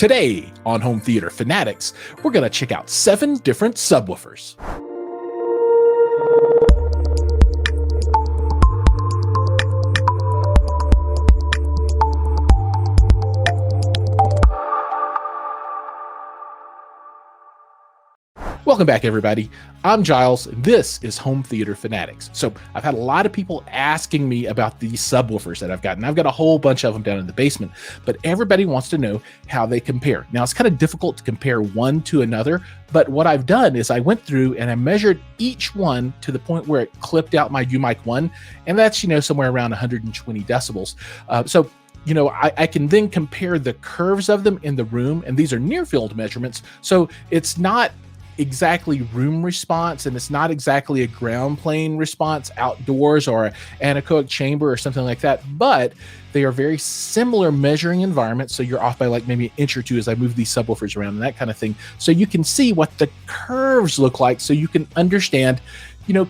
Today on Home Theater Fanatics, we're going to check out 7 different subwoofers. Welcome back, everybody. I'm Giles, and this is Home Theater Fanatics. So I've had a lot of people asking me about these subwoofers that I've gotten. I've got a whole bunch of them down in the basement, but everybody wants to know how they compare. Now, it's kind of difficult to compare one to another, but what I've done is I went through and I measured each one to the point where it clipped out my UMic 1, and that's, somewhere around 120 decibels. I can then compare the curves of them in the room, and these are near field measurements, so it's not exactly room response, and it's not exactly a ground plane response outdoors or an anechoic chamber or something like that, but they are very similar measuring environments. So you're off by like maybe an inch or two as I move these subwoofers around and that kind of thing. So you can see what the curves look like, so you can understand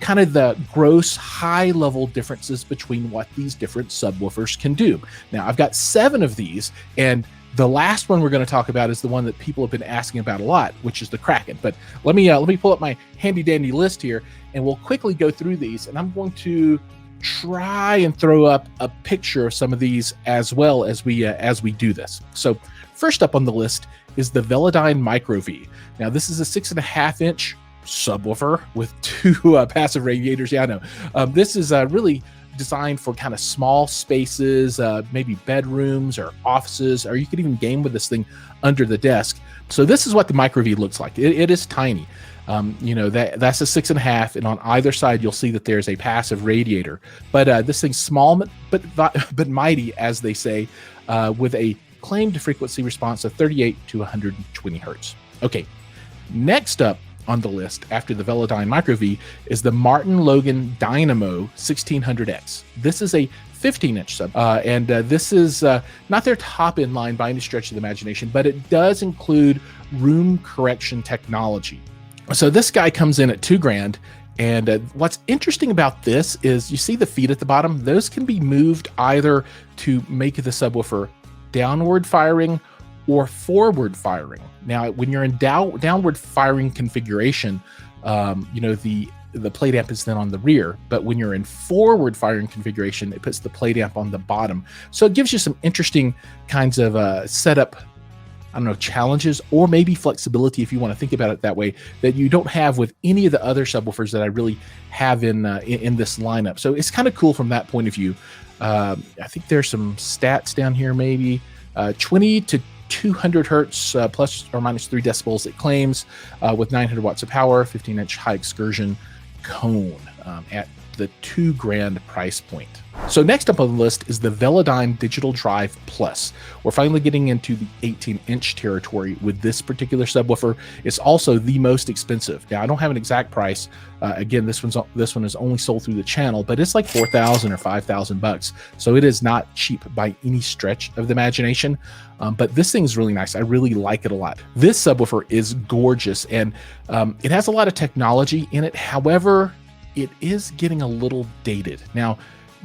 kind of the gross high level differences between what these different subwoofers can do. Now, I've got 7 of these, and the last one we're going to talk about is the one that people have been asking about a lot, which is the Kraken. But let me pull up my handy dandy list here, and we'll quickly go through these. And I'm going to try and throw up a picture of some of these as well as we do this. So first up on the list is the Velodyne MicroV. Now, this is a 6.5-inch subwoofer with 2 passive radiators. Yeah, I know. This is really designed for kind of small spaces, maybe bedrooms or offices, or you could even game with this thing under the desk. So this is what the MicroV looks like. It is tiny. That's a 6.5, and on either side you'll see that there's a passive radiator. But this thing's small but mighty, as they say, with a claimed frequency response of 38 to 120 hertz. Okay, next up on the list after the Velodyne Micro V is the Logan Dynamo 1600X. This is a 15-inch sub, and this is not their top in line by any stretch of the imagination, but it does include room correction technology. So this guy comes in at $2,000, and what's interesting about this is you see the feet at the bottom. Those can be moved either to make the subwoofer downward firing or forward firing. Now, when you're in downward firing configuration, the plate amp is then on the rear, but when you're in forward firing configuration, it puts the plate amp on the bottom. So it gives you some interesting kinds of setup, challenges, or maybe flexibility, if you want to think about it that way, that you don't have with any of the other subwoofers that I really have in this lineup. So it's kind of cool from that point of view. I think there's some stats down here, maybe 20 to 200 hertz plus or minus 3 decibels it claims, with 900 watts of power, 15-inch high excursion cone at the $2,000 price point. So next up on the list is the Velodyne Digital Drive Plus. We're finally getting into the 18-inch territory with this particular subwoofer. It's also the most expensive. Now, I don't have an exact price. Again, this one is only sold through the channel, but it's like $4,000 or $5,000. So it is not cheap by any stretch of the imagination. But this thing's really nice. I really like it a lot. This subwoofer is gorgeous, and it has a lot of technology in it. However, it is getting a little dated. Now,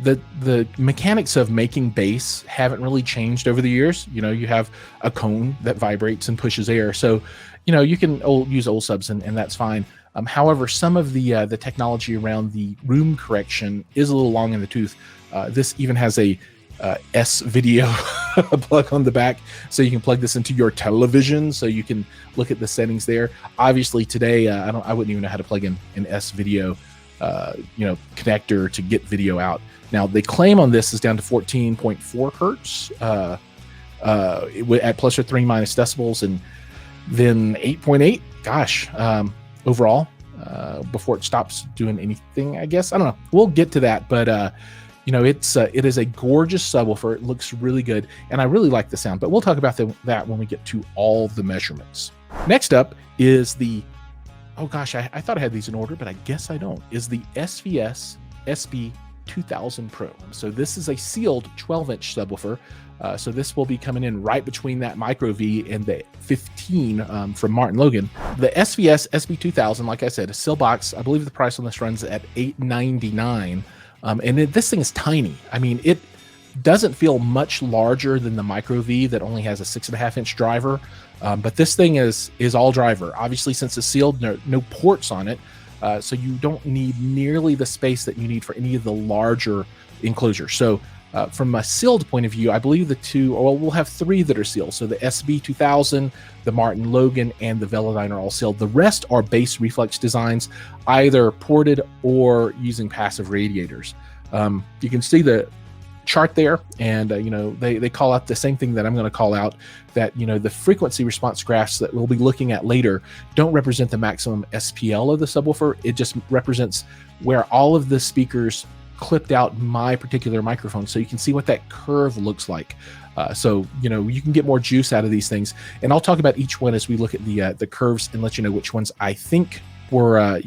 the mechanics of making bass haven't really changed over the years. You have a cone that vibrates and pushes air, so you can use old subs, and that's fine. However, some of the technology around the room correction is a little long in the tooth. This even has a S-video plug on the back, so you can plug this into your television, so you can look at the settings there. Obviously, today I wouldn't even know how to plug in an S-video connector to get video out. Now, they claim on this is down to 14.4 hertz at plus or 3 minus decibels, and then 8.8 overall before it stops doing anything, I guess. I don't know, we'll get to that, but it is a gorgeous subwoofer. It looks really good, and I really like the sound, but we'll talk about that when we get to all the measurements. Next up is the I thought I had these in order, but I guess I don't, is the SVS SB2000 Pro. So this is a sealed 12-inch subwoofer. So this will be coming in right between that Micro V and the 15 from Martin Logan. The SVS SB2000, like I said, a seal box. I believe the price on this runs at $899. And this thing is tiny. I mean, Doesn't feel much larger than the Micro V that only has a 6.5-inch driver, but this thing is all driver. Obviously, since it's sealed, no ports on it, so you don't need nearly the space that you need for any of the larger enclosures. So from a sealed point of view, I believe we'll have 3 that are sealed. So the SB2000, the Martin Logan, and the Velodyne are all sealed. The rest are base reflex designs, either ported or using passive radiators. You can see the chart there, and they call out the same thing that I'm going to call out, that the frequency response graphs that we'll be looking at later don't represent the maximum SPL of the subwoofer. It just represents where all of the speakers clipped out my particular microphone, so you can see what that curve looks like. So you can get more juice out of these things, and I'll talk about each one as we look at the curves and let you know which ones I think were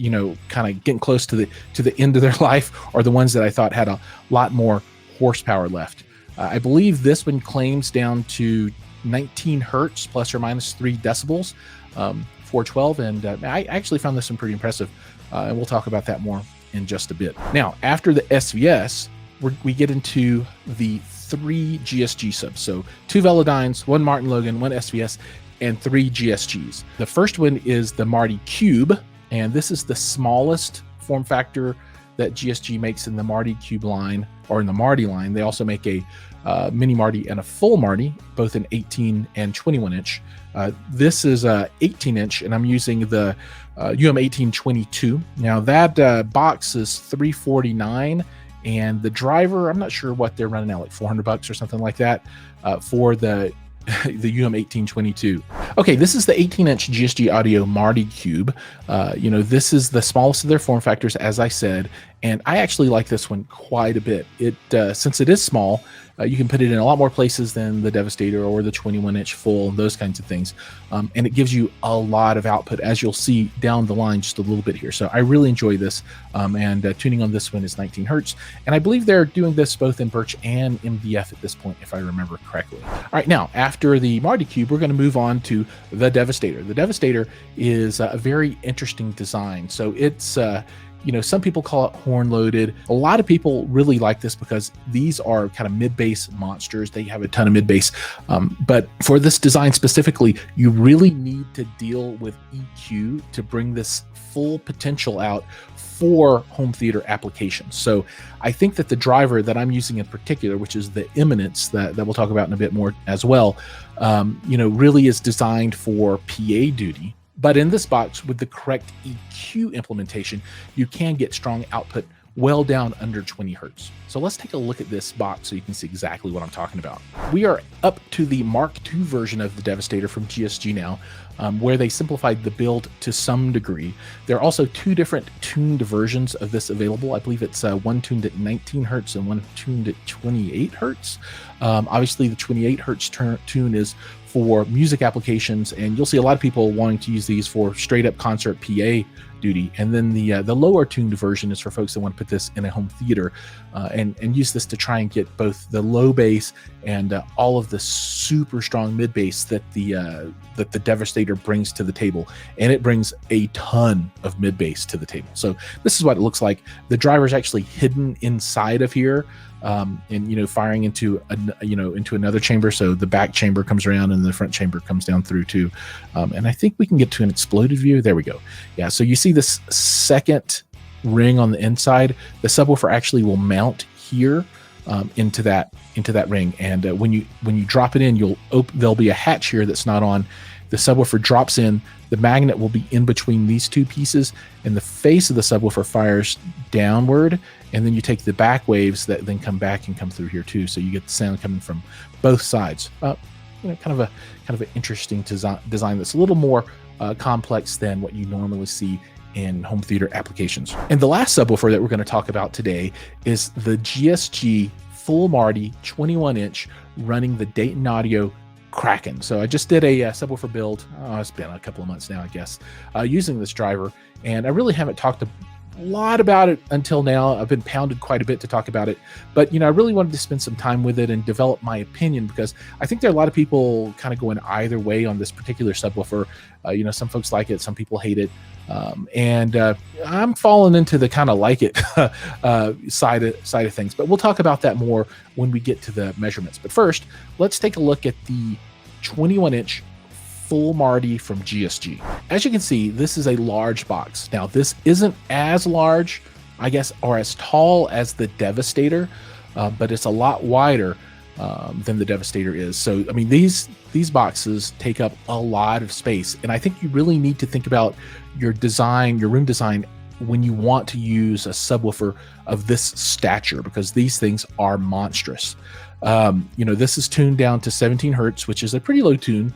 kind of getting close to the end of their life, or the ones that I thought had a lot more horsepower left. I believe this one claims down to 19 hertz plus or minus 3 decibels, 412, and I actually found this one pretty impressive, and we'll talk about that more in just a bit. Now, after the SVS, we get into the 3 GSG subs. So 2 Velodynes, 1 Martin Logan, 1 SVS, and 3 GSGs. The first one is the Marty Cube, and this is the smallest form factor that GSG makes in the Marty Cube line, or in the Marty line. They also make a mini Marty and a full Marty, both in 18 and 21 inch. This is 18 inch, and I'm using the UM1822. Now that box is $349, and the driver, I'm not sure what they're running out, like $400 or something like that, for the UM1822. Okay, this is the 18-inch GSG Audio Marty Cube. This is the smallest of their form factors, as I said, and I actually like this one quite a bit. Since it is small, you can put it in a lot more places than the Devastator or the 21-inch full, those kinds of things, and it gives you a lot of output, as you'll see down the line just a little bit here. So I really enjoy this, and tuning on this one is 19 hertz, and I believe they're doing this both in Birch and MDF at this point, if I remember correctly. All right, now after the Marty Cube, we're going to move on to the Devastator. The Devastator is a very interesting design. So it's some people call it horn loaded. A lot of people really like this because these are kind of mid-bass monsters. They have a ton of mid-bass, but for this design specifically, you really need to deal with EQ to bring this full potential out for home theater applications. So I think that the driver that I'm using in particular, which is the Eminence that we'll talk about in a bit more as well, really is designed for PA duty. But in this box, with the correct EQ implementation, you can get strong output well down under 20 hertz. So let's take a look at this box so you can see exactly what I'm talking about. We are up to the Mark II version of the Devastator from GSG now, where they simplified the build to some degree. There are also 2 different tuned versions of this available. I believe it's one tuned at 19 hertz and one tuned at 28 hertz. Obviously, the 28 hertz tune is for music applications, and you'll see a lot of people wanting to use these for straight up concert PA duty. And then the lower tuned version is for folks that want to put this in a home theater and use this to try and get both the low bass and all of the super strong mid bass that the Devastator brings to the table. And it brings a ton of mid bass to the table. So this is what it looks like. The driver is actually hidden inside of here, and firing into another chamber. So the back chamber comes around and the front chamber comes down through too. And I think we can get to an exploded view. There we go. Yeah. So you see this second ring on the inside. The subwoofer actually will mount here into that ring. And when you drop it in, there'll be a hatch here that's not on. The subwoofer drops in, the magnet will be in between these 2 pieces, and the face of the subwoofer fires downward, and then you take the back waves that then come back and come through here too. So you get the sound coming from both sides. Kind of an interesting design that's a little more complex than what you normally see in home theater applications. And the last subwoofer that we're going to talk about today is the GSG Full Marty 21-inch running the Dayton Audio Kraken. So I just did a subwoofer build. It's been a couple of months now, I guess, using this driver, and I really haven't talked lot about it until now. I've been pounded quite a bit to talk about it, but I really wanted to spend some time with it and develop my opinion, because I think there are a lot of people kind of going either way on this particular subwoofer. Some folks like it, some people hate it, and I'm falling into the kind of like it side of things. But we'll talk about that more when we get to the measurements. But first, let's take a look at the 21-inch Full Marty from GSG. As you can see, this is a large box. Now, this isn't as large, I guess, or as tall as the Devastator, but it's a lot wider than the Devastator is. So, I mean, these boxes take up a lot of space, and I think you really need to think about your design, your room design, when you want to use a subwoofer of this stature, because these things are monstrous. This is tuned down to 17 hertz, which is a pretty low tune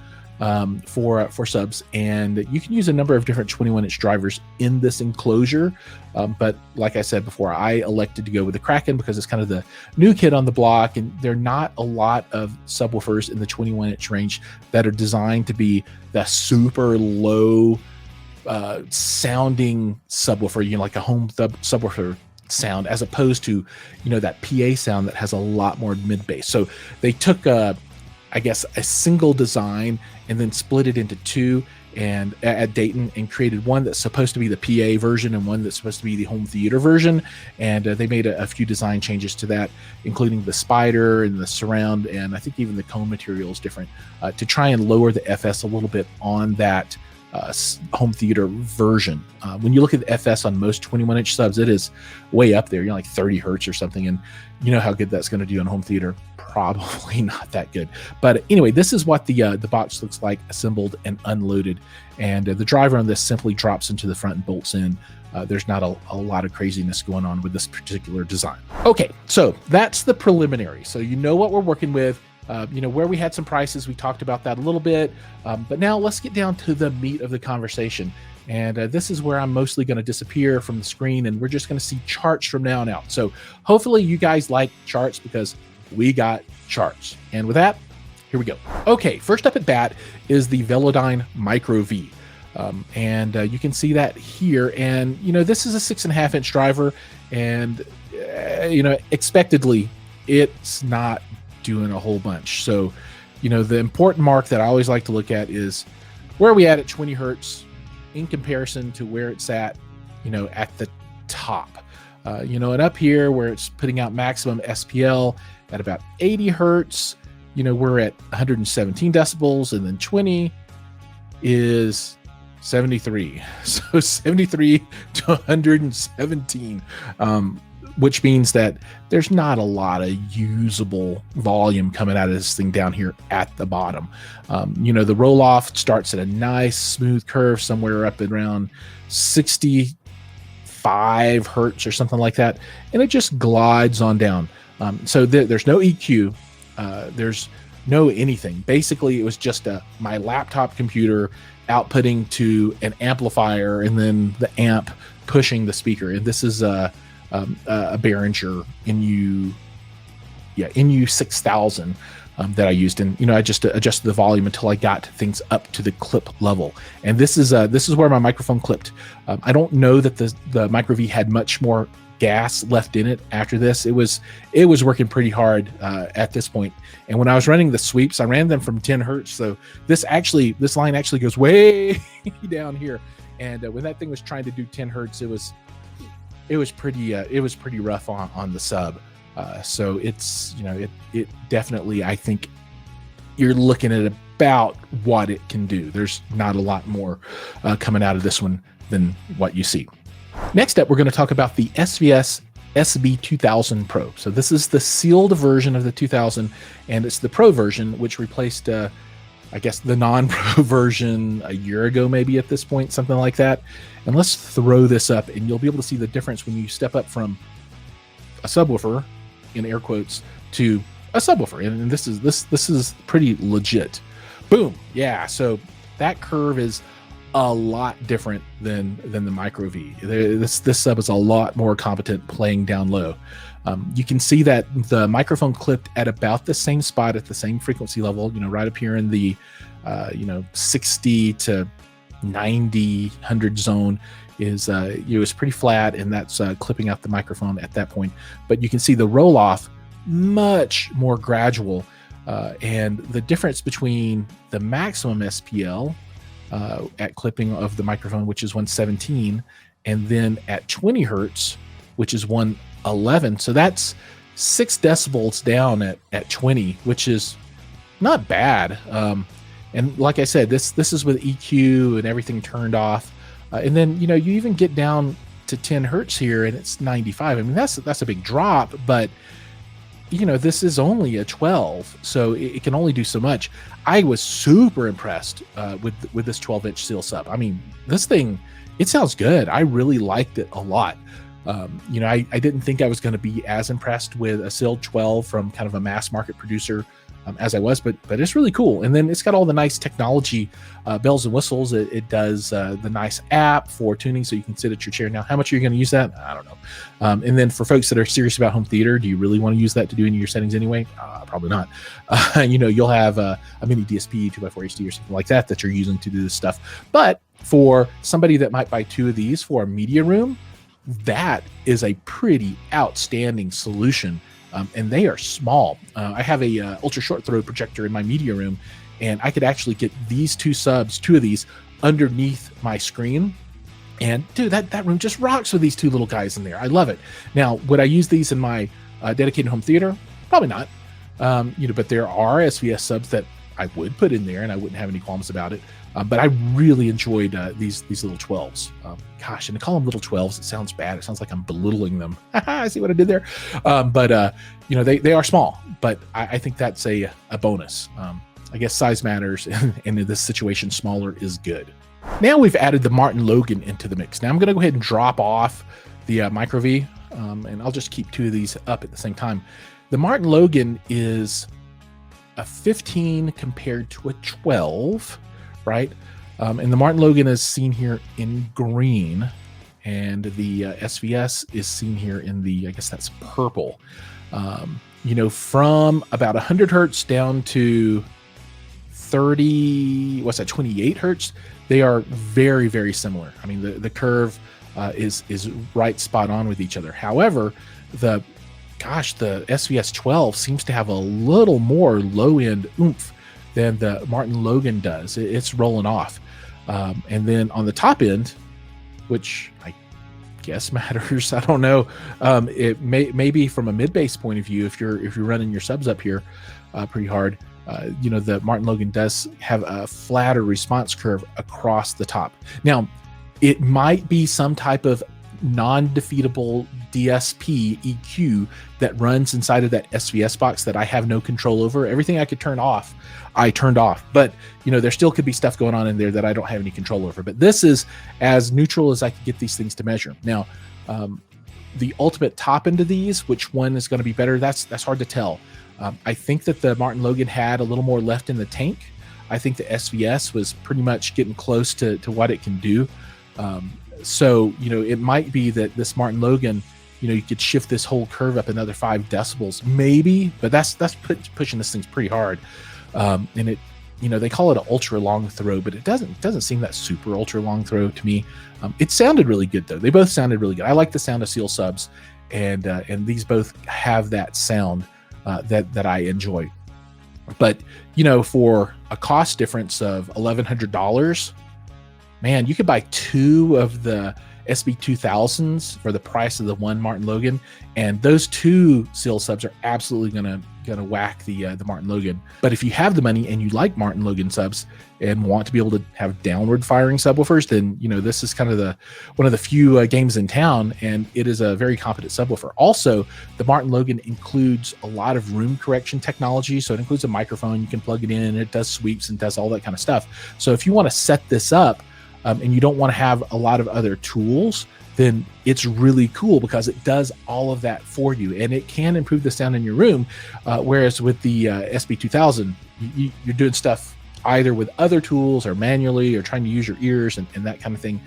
for subs, and you can use a number of different 21-inch drivers in this enclosure, but like I said before, I elected to go with the Kraken because it's kind of the new kid on the block, and there are not a lot of subwoofers in the 21-inch range that are designed to be the super low sounding subwoofer, like a home subwoofer sound, as opposed to that PA sound that has a lot more mid bass. So they took I guess a single design and then split it into two, and at Dayton, and created one that's supposed to be the PA version and one that's supposed to be the home theater version. And they made a few design changes to that, including the spider and the surround, and I think even the cone material is different, to try and lower the FS a little bit on that home theater version. When you look at the FS on most 21-inch subs, it is way up there, like 30 hertz or something, and you know how good that's going to do on home theater. Probably not that good. But anyway, this is what the box looks like assembled and unloaded, and the driver on this simply drops into the front and bolts in. There's not a lot of craziness going on with this particular design. Okay, so that's the preliminary. So you know what we're working with. Where we had some prices, we talked about that a little bit, but now let's get down to the meat of the conversation. And this is where I'm mostly going to disappear from the screen, and we're just going to see charts from now on out. So hopefully you guys like charts, because we got charts. And with that, here we go. Okay, first up at bat is the Velodyne Micro V. And you can see that here. And, this is a 6.5-inch driver, and, expectedly, it's not doing a whole bunch. So, the important mark that I always like to look at is where are we at 20 hertz in comparison to where it's at the top. And up here where it's putting out maximum SPL at about 80 hertz, we're at 117 decibels, and then 20 is 73. So 73 to 117, which means that there's not a lot of usable volume coming out of this thing down here at the bottom. The roll off starts at a nice smooth curve somewhere up around 65 hertz or something like that, and it just glides on down. So there's no EQ, there's no anything. Basically, it was just my laptop computer outputting to an amplifier, and then the amp pushing the speaker. And this is a Behringer NU 6000 that I used, and I just adjusted the volume until I got things up to the clip level. And this is where my microphone clipped. I don't know that the Micro V had much more gas left in it after this. It was working pretty hard at this point. And when I was running the sweeps, I ran them from 10 hertz. So this line actually goes way down here. And when that thing was trying to do 10 hertz, it was pretty rough on the sub. So it's, it definitely, I think you're looking at about what it can do. There's not a lot more coming out of this one than what you see. Next up, we're going to talk about the SVS SB2000 Pro. So this is the sealed version of the 2000, and it's the Pro version, which replaced, I guess, the non-Pro version a year ago, maybe at this point, something like that. And let's throw this up, and you'll be able to see the difference when you step up from a subwoofer, in air quotes, to a subwoofer. And this is pretty legit. Boom. Yeah. So that curve is a lot different than the Micro V. This sub is a lot more competent playing down low. You can see that the microphone clipped at about the same spot at the same frequency level, right up here in the 60 to 90, 100 zone is it's pretty flat, and that's clipping out the microphone at that point. But you can see the roll off much more gradual, and the difference between the maximum SPL at clipping of the microphone, which is 117, and then at 20 hertz, which is 111. So that's 6 decibels down at 20, which is not bad. And like I said, this is with EQ and everything turned off. And then, you even get down to 10 hertz here and it's 95. I mean, that's a big drop, but this is only a 12, so it can only do so much. I was super impressed with this 12-inch seal sub. I mean, this thing, it sounds good. I really liked it a lot. I didn't think I was going to be as impressed with a seal 12 from kind of a mass market producer as I was, but it's really cool. And then it's got all the nice technology, bells and whistles. It does the nice app for tuning, so you can sit at your chair. Now, how much are you going to use that? I don't know. And then for folks that are serious about home theater, do you really want to use that to do any of your settings anyway? Probably not. You'll have a mini DSP 2x4 HD or something like that you're using to do this stuff. But for somebody that might buy 2 of these for a media room, that is a pretty outstanding solution. And they are small. I have a ultra short throw projector in my media room, and I could actually get these 2 of these underneath my screen. And dude, that room just rocks with these 2 little guys in there. I love it. Now, would I use these in my dedicated home theater? Probably not. But there are SVS subs that I would put in there, and I wouldn't have any qualms about it. But I really enjoyed these little 12s. Gosh, and to call them little 12s, it sounds bad. It sounds like I'm belittling them. I see what I did there. But they are small, but I think that's a bonus. I guess size matters, and in this situation, smaller is good. Now we've added the Martin Logan into the mix. Now I'm going to go ahead and drop off the MicroV, and I'll just keep 2 of these up at the same time. The Martin Logan is a 15 compared to a 12, right? And the Martin Logan is seen here in green, and the SVS is seen here in the, I guess that's purple. From about 100 hertz down to 28 hertz, they are very, very similar. I mean, the curve is right spot on with each other. However, the SVS 12 seems to have a little more low end oomph than the Martin Logan does. It's rolling off. And then on the top end, which I guess matters, I don't know. It may be from a mid bass point of view, if you're running your subs up here pretty hard. The Martin Logan does have a flatter response curve across the top. Now, it might be some type of non-defeatable DSP EQ that runs inside of that SVS box that I have no control over. Everything I could turn off, I turned off. But there still could be stuff going on in there that I don't have any control over. But this is as neutral as I could get these things to measure. Now, the ultimate top end of these, which one is going to be better, that's hard to tell. I think that the Martin Logan had a little more left in the tank. I think the SVS was pretty much getting close to what it can do. So, it might be that this Martin Logan, you could shift this whole curve up another 5 decibels, maybe, but that's pushing this thing pretty hard. And it, they call it an ultra long throw, but it doesn't seem that super ultra long throw to me. It sounded really good though. They both sounded really good. I like the sound of seal subs, and these both have that sound that I enjoy. But for a cost difference of $1,100, man, you could buy 2 of the SB2000s for the price of the one Martin Logan, and those 2 seal subs are absolutely gonna whack the Martin Logan. But if you have the money and you like Martin Logan subs and want to be able to have downward firing subwoofers, then this is kind of one of the few games in town, and it is a very competent subwoofer. Also, the Martin Logan includes a lot of room correction technology, so it includes a microphone. You can plug it in, and it does sweeps and does all that kind of stuff. So if you want to set this up and you don't want to have a lot of other tools, then it's really cool because it does all of that for you, and it can improve the sound in your room. Whereas with the SB2000, you're doing stuff either with other tools or manually or trying to use your ears and that kind of thing.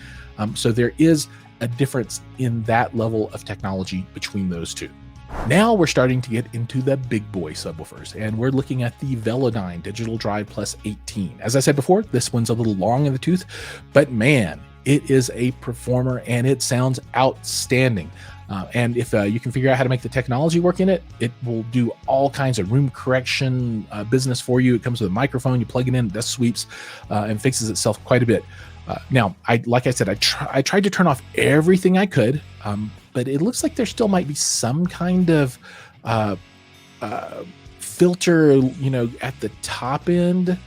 So there is a difference in that level of technology between those 2. Now we're starting to get into the big boy subwoofers, and we're looking at the Velodyne Digital Drive Plus 18. As I said before, this one's a little long in the tooth, but man, it is a performer and it sounds outstanding. And if you can figure out how to make the technology work in it, it will do all kinds of room correction business for you. It comes with a microphone, you plug it in, it does sweeps, and fixes itself quite a bit. Now, like I said, I tried to turn off everything I could, but it looks like there still might be some kind of filter, at the top end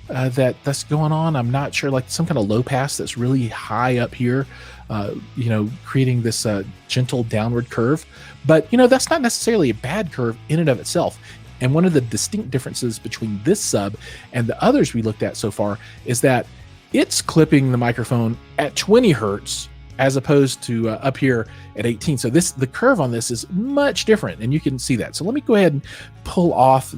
that's going on. I'm not sure, like some kind of low pass that's really high up here, creating this gentle downward curve. But, that's not necessarily a bad curve in and of itself. And one of the distinct differences between this sub and the others we looked at so far is that it's clipping the microphone at 20 hertz as opposed to up here at 18. So the curve on this is much different, and you can see that. So let me go ahead and pull off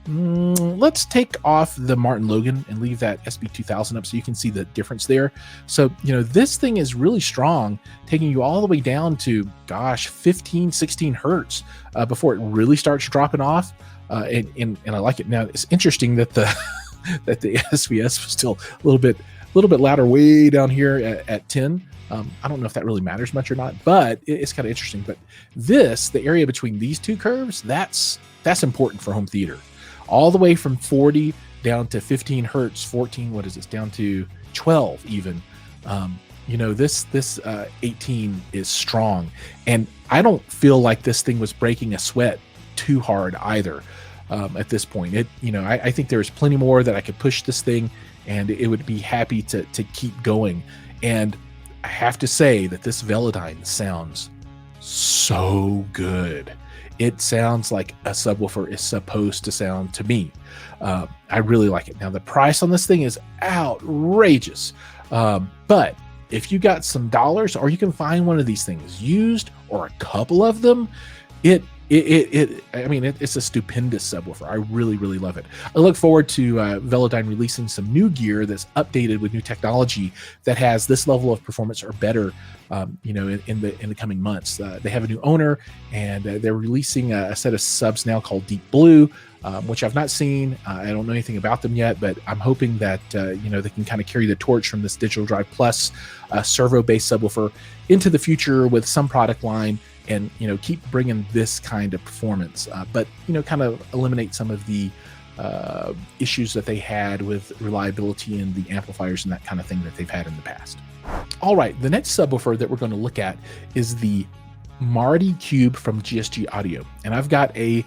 let's take off the Martin Logan and leave that SB2000 up so you can see the difference there. So, this thing is really strong, taking you all the way down to, 15, 16 hertz before it really starts dropping off. And I like it. Now, it's interesting that the that the SVS was still a little bit louder way down here at 10. I don't know if that really matters much or not, but it's kind of interesting. But the area between these two curves, that's important for home theater. All the way from 40 down to 15 hertz, 14, what is this, down to 12 even. This 18 is strong. And I don't feel like this thing was breaking a sweat too hard either. At this point, I think there's plenty more that I could push this thing, and it would be happy to keep going. And I have to say that this Velodyne sounds so good. It sounds like a subwoofer is supposed to sound to me. I really like it. Now, the price on this thing is outrageous, but if you got some dollars, or you can find one of these things used or a couple of them, it's a stupendous subwoofer. I really, really love it. I look forward to Velodyne releasing some new gear that's updated with new technology that has this level of performance or better, in the coming months. They have a new owner, and they're releasing a set of subs now called Deep Blue, which I've not seen. I don't know anything about them yet, but I'm hoping that they can kind of carry the torch from this Digital Drive Plus servo-based subwoofer into the future with some product line, and keep bringing this kind of performance, but kind of eliminate some of the issues that they had with reliability and the amplifiers and that kind of thing that they've had in the past. All right, the next subwoofer that we're going to look at is the Marty Cube from GSG Audio, and I've got a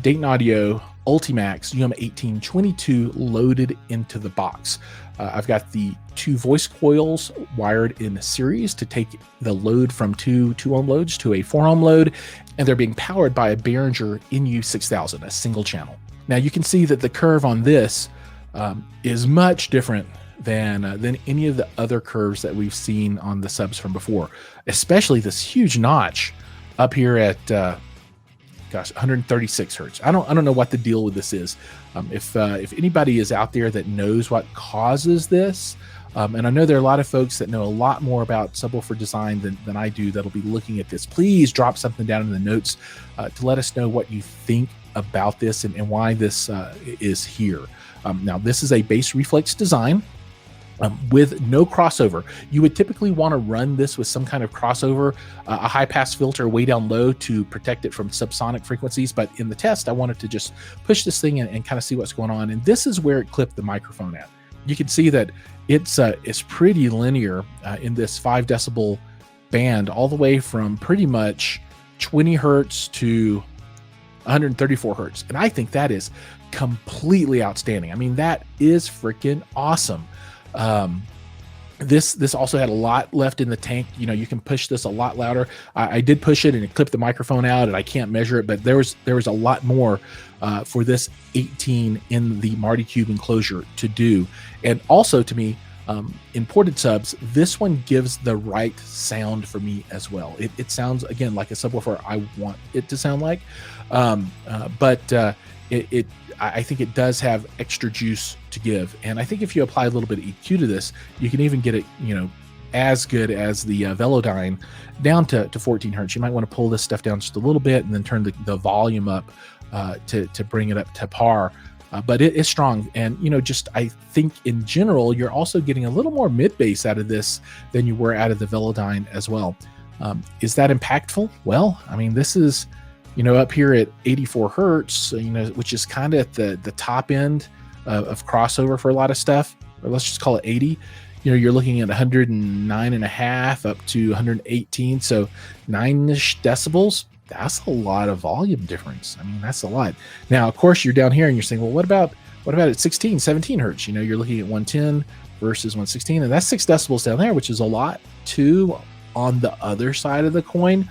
Dayton Audio Ultimax UM1822 loaded into the box. I've got the 2 voice coils wired in series to take the load from two 2-ohm loads to a 4-ohm load, and they're being powered by a Behringer NU6000, a single channel. Now you can see that the curve on this is much different than any of the other curves that we've seen on the subs from before, especially this huge notch up here at 136 hertz. I don't know what the deal with this is. If anybody is out there that knows what causes this, and I know there are a lot of folks that know a lot more about subwoofer design than I do that'll be looking at this, please drop something down in the notes to let us know what you think about this and why this is here. Now, this is a bass reflex design with no crossover. You would typically want to run this with some kind of crossover, a high pass filter way down low to protect it from subsonic frequencies. But in the test, I wanted to just push this thing and kind of see what's going on. And this is where it clipped the microphone at. You can see that it's pretty linear in this 5 decibel band, all the way from pretty much 20 hertz to 134 hertz. And I think that is completely outstanding. I mean, that is freaking awesome. This also had a lot left in the tank. You can push this a lot louder. I did push it and it clipped the microphone out, and I can't measure it, but there was a lot more for this 18 in the Marty Cube enclosure to do. And also, to me, imported subs, this one gives the right sound for me as well. It sounds, again, like a subwoofer I want it to sound like, but I think it does have extra juice to give. And I think if you apply a little bit of EQ to this, you can even get it, as good as the Velodyne down to 14 hertz. You might want to pull this stuff down just a little bit and then turn the volume up to bring it up to par. But it is strong. And, you know, just I think in general, you're also getting a little more mid bass out of this than you were out of the Velodyne as well. Is that impactful? Well, I mean, this is, you know, up here at 84 hertz, you know, which is kind of at the top end of crossover for a lot of stuff, or let's just call it 80. You know, you're looking at 109.5 up to 118. So 9-ish decibels. That's a lot of volume difference. I mean, that's a lot. Now, of course, you're down here and you're saying, well, what about at 16, 17 hertz? You know, you're looking at 110 versus 116, and that's 6 decibels down there, which is a lot too on the other side of the coin.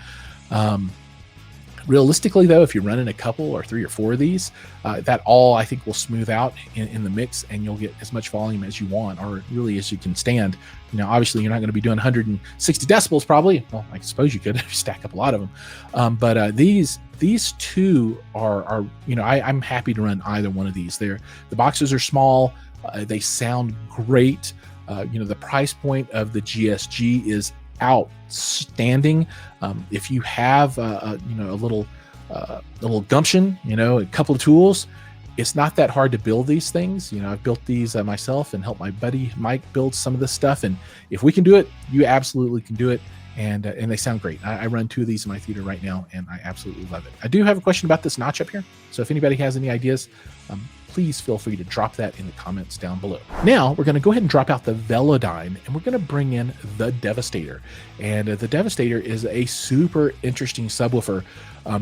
Realistically, though, if you're running a couple or 3 or 4 of these, that all I think will smooth out in the mix, and you'll get as much volume as you want, or really as you can stand. You know, obviously, you're not going to be doing 160 decibels, probably. Well, I suppose you could stack up a lot of them. But these two are you know, I'm happy to run either one of these. The boxes are small. They sound great. You know, the price point of the GSG is outstanding. If you have you know, a little gumption, you know, a couple of tools, it's not that hard to build these things. You know, I've built these myself and helped my buddy Mike build some of this stuff, and if we can do it, you absolutely can do it. And they sound great. I run 2 of these in my theater right now, and I absolutely love it. I do have a question about this notch up here, so if anybody has any ideas, please feel free to drop that in the comments down below. Now we're going to go ahead and drop out the Velodyne, and we're going to bring in the Devastator. And the Devastator is a super interesting subwoofer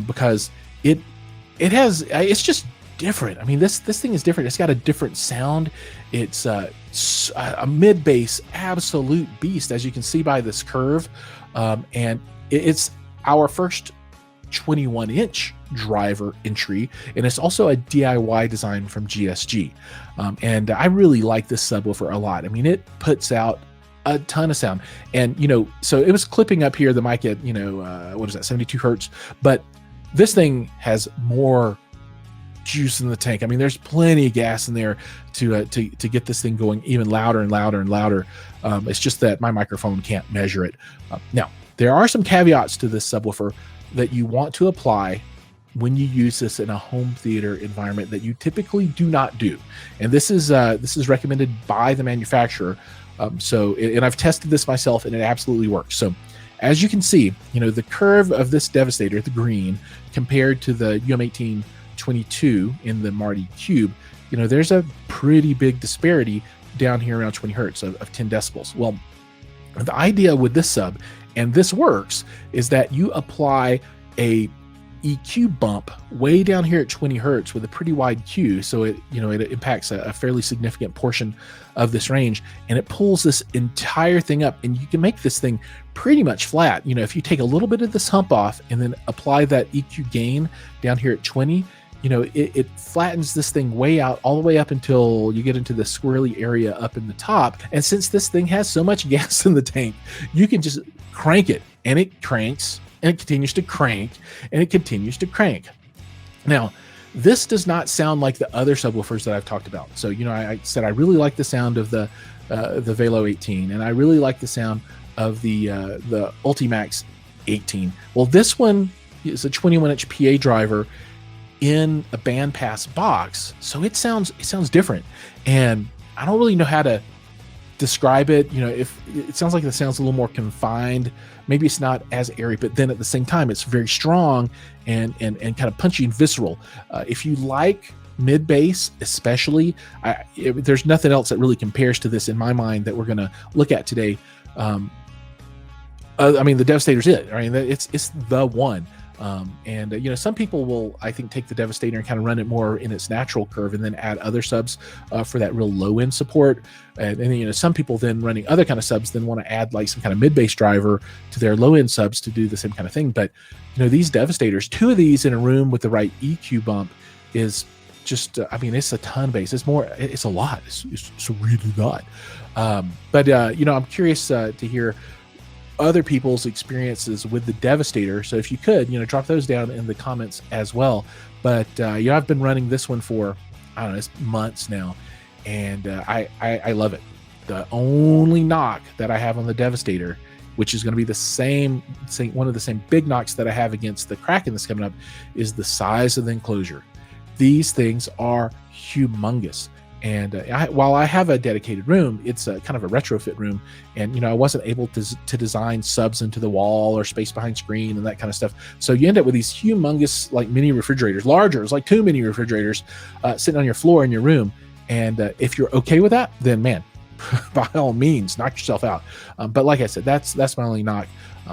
because it's just different. I mean, this thing is different. It's got a different sound. It's a mid bass absolute beast, as you can see by this curve, and it's our first 21-inch driver entry, and it's also a DIY design from GSG. And I really like this subwoofer a lot. I mean, it puts out a ton of sound, and you know, so it was clipping up here the mic at, you know, what is that, 72 hertz, but this thing has more juice in the tank. I mean, there's plenty of gas in there to get this thing going even louder and louder and louder. It's just that my microphone can't measure it. Now, there are some caveats to this subwoofer that you want to apply when you use this in a home theater environment that you typically do not do. And this is recommended by the manufacturer. And I've tested this myself, and it absolutely works. So as you can see, you know, the curve of this Devastator, the green, compared to the UM1822 in the Marty Cube, you know, there's a pretty big disparity down here around 20 hertz of 10 decibels. Well, the idea with this sub, and this works, is that you apply a EQ bump way down here at 20 hertz with a pretty wide Q, so it, you know, it impacts a fairly significant portion of this range, and it pulls this entire thing up, and you can make this thing pretty much flat. You know, if you take a little bit of this hump off and then apply that EQ gain down here at 20, you know, it flattens this thing way out, all the way up until you get into the squirrely area up in the top. And since this thing has so much gas in the tank, you can just crank it, and it cranks, and it continues to crank, and it continues to crank. Now, this does not sound like the other subwoofers that I've talked about. So, you know, I said I really like the sound of the Velo 18, and I really like the sound of the Ultimax 18. Well, this one is a 21-inch PA driver in a bandpass box, so it sounds different, and I don't really know how to describe it. You know, if it sounds like it sounds a little more confined, maybe it's not as airy, but then at the same time it's very strong and kind of punchy and visceral. If you like mid bass, especially, there's nothing else that really compares to this in my mind that we're going to look at today. I mean, the Devastator's it. I mean, it's the one. You know, some people will, I think, take the Devastator and kind of run it more in its natural curve and then add other subs for that real low end support. And you know, some people then running other kind of subs then want to add like some kind of mid bass driver to their low end subs to do the same kind of thing. But you know, these Devastators, 2 of these in a room with the right EQ bump is just, I mean, it's a ton of bass. It's a lot. It's really a lot. You know, I'm curious to hear other people's experiences with the Devastator, so if you could, you know, drop those down in the comments as well. But you know, I've been running this one for, I don't know, it's months now, and I love it. The only knock that I have on the Devastator, which is going to be the same one of the same big knocks that I have against the Kraken that's coming up, is the size of the enclosure. These things are humongous. And while I have a dedicated room, it's a kind of a retrofit room. And, you know, I wasn't able to design subs into the wall or space behind screen and that kind of stuff. So you end up with these humongous, like, mini refrigerators, larger, it's like 2 mini refrigerators sitting on your floor in your room. And if you're okay with that, then man, by all means, knock yourself out. But like I said, that's my only knock.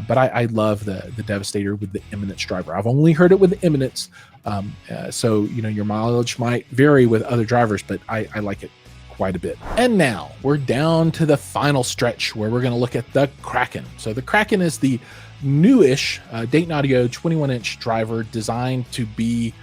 But I love the Devastator with the Eminence driver. I've only heard it with the Eminence. So, you know, your mileage might vary with other drivers, but I like it quite a bit. And now we're down to the final stretch where we're going to look at the Kraken. So the Kraken is the newish Dayton Audio 21-inch driver designed to be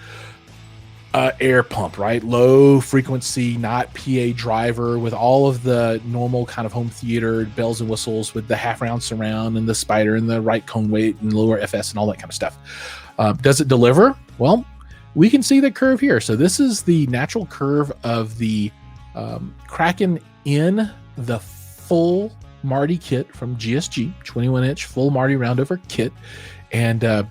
air pump, right? Low frequency, not PA driver, with all of the normal kind of home theater bells and whistles, with the half round surround and the spider and the right cone weight and lower FS and all that kind of stuff. Does it deliver? Well, we can see the curve here. So this is the natural curve of the Kraken in the full Marty kit from GSG, 21-inch full Marty roundover kit. And of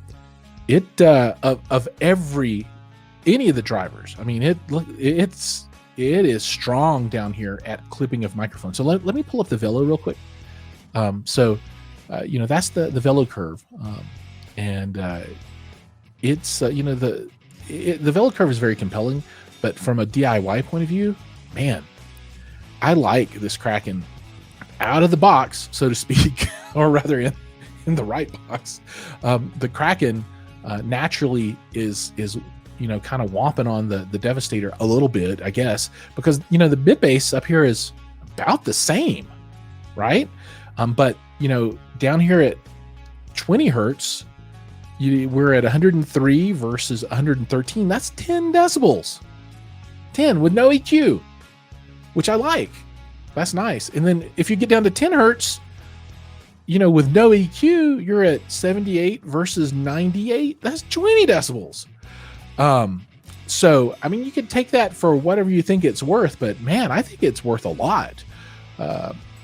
any of the drivers, I mean, it is strong down here at clipping of microphone. So let me pull up the Velo real quick. You know, that's the Velo curve. It's you know, the Velo curve is very compelling, but from a DIY point of view, man, I like this Kraken out of the box, so to speak, or rather in the right box. The Kraken naturally is you know, kind of whomping on the Devastator a little bit, I guess, because, you know, the mid bass up here is about the same, right? But, you know, down here at 20 hertz, we're at 103 versus 113. That's 10 decibels. 10 with no EQ, which I like. That's nice. And then if you get down to 10 hertz, you know, with no EQ, you're at 78 versus 98. That's 20 decibels. So, I mean, you can take that for whatever you think it's worth, but man, I think it's worth a lot.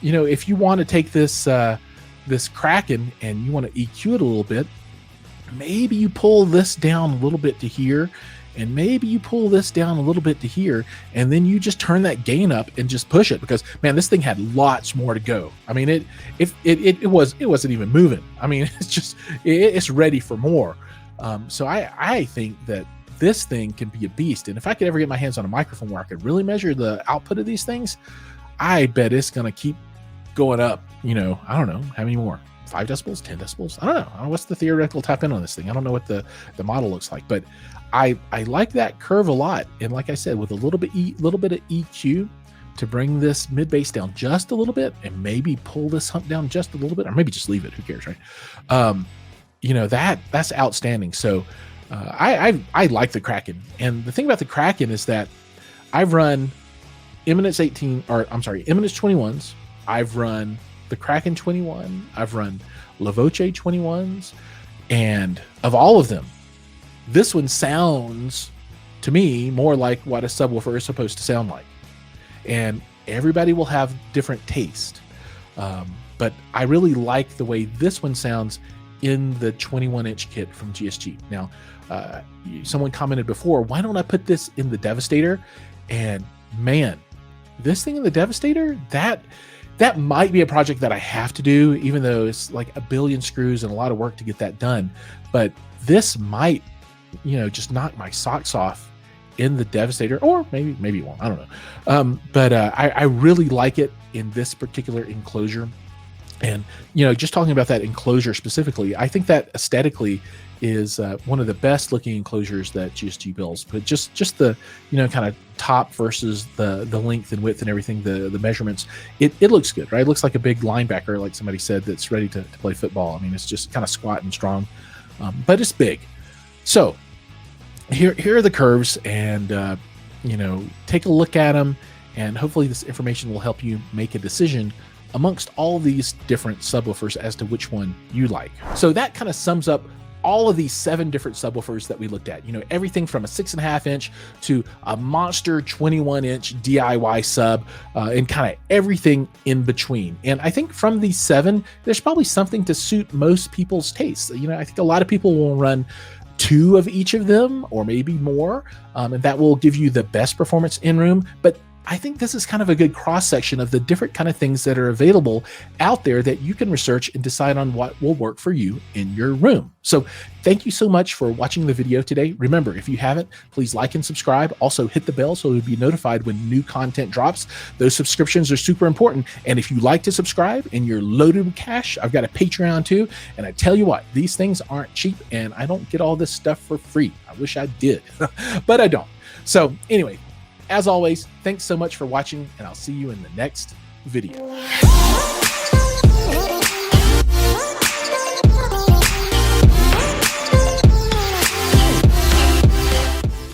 You know, if you want to take this, this Kraken and you want to EQ it a little bit, maybe you pull this down a little bit to here, and maybe you pull this down a little bit to here, and then you just turn that gain up and just push it, because man, this thing had lots more to go. I mean, it wasn't even moving. I mean, it's ready for more. So I think that this thing can be a beast. And if I could ever get my hands on a microphone where I could really measure the output of these things, I bet it's going to keep going up. You know, I don't know how many more, 5 decibels, 10 decibels. I don't know what's the theoretical tap in on this thing. I don't know what the model looks like, but I like that curve a lot. And like I said, with a little bit of EQ to bring this mid bass down just a little bit, and maybe pull this hump down just a little bit, or maybe just leave it. Who cares, right? You know, that's outstanding. So I like the Kraken. And the thing about the Kraken is that I've run Eminence 21s. I've run the Kraken 21. I've run Lavoce 21s. And of all of them, this one sounds to me more like what a subwoofer is supposed to sound like. And everybody will have different taste. But I really like the way this one sounds in the 21-inch kit from GSG. Now, someone commented before, why don't I put this in the Devastator? And man, this thing in the Devastator, that might be a project that I have to do, even though it's like a billion screws and a lot of work to get that done. But this might, you know, just knock my socks off in the Devastator, or maybe it won't. I don't know. But I really like it in this particular enclosure. And, you know, just talking about that enclosure specifically, I think that aesthetically is one of the best looking enclosures that GSG builds. But just the, you know, kind of top versus the length and width and everything, the measurements, it looks good, right? It looks like a big linebacker, like somebody said, that's ready to play football. I mean, it's just kind of squat and strong, but it's big. So here are the curves, and, you know, take a look at them, and hopefully this information will help you make a decision amongst all these different subwoofers as to which one you like. So that kind of sums up all of these 7 different subwoofers that we looked at, you know, everything from a 6.5 inch to a monster 21 inch DIY sub, and kind of everything in between. And I think from these 7, there's probably something to suit most people's tastes. You know, I think a lot of people will run 2 of each of them or maybe more, and that will give you the best performance in room. But I think this is kind of a good cross section of the different kind of things that are available out there that you can research and decide on what will work for you in your room. So thank you so much for watching the video today. Remember, if you haven't, please like and subscribe. Also hit the bell so you'll be notified when new content drops. Those subscriptions are super important. And if you like to subscribe and you're loaded with cash, I've got a Patreon too. And I tell you what, these things aren't cheap and I don't get all this stuff for free. I wish I did, but I don't. So anyway, as always, thanks so much for watching, and I'll see you in the next video.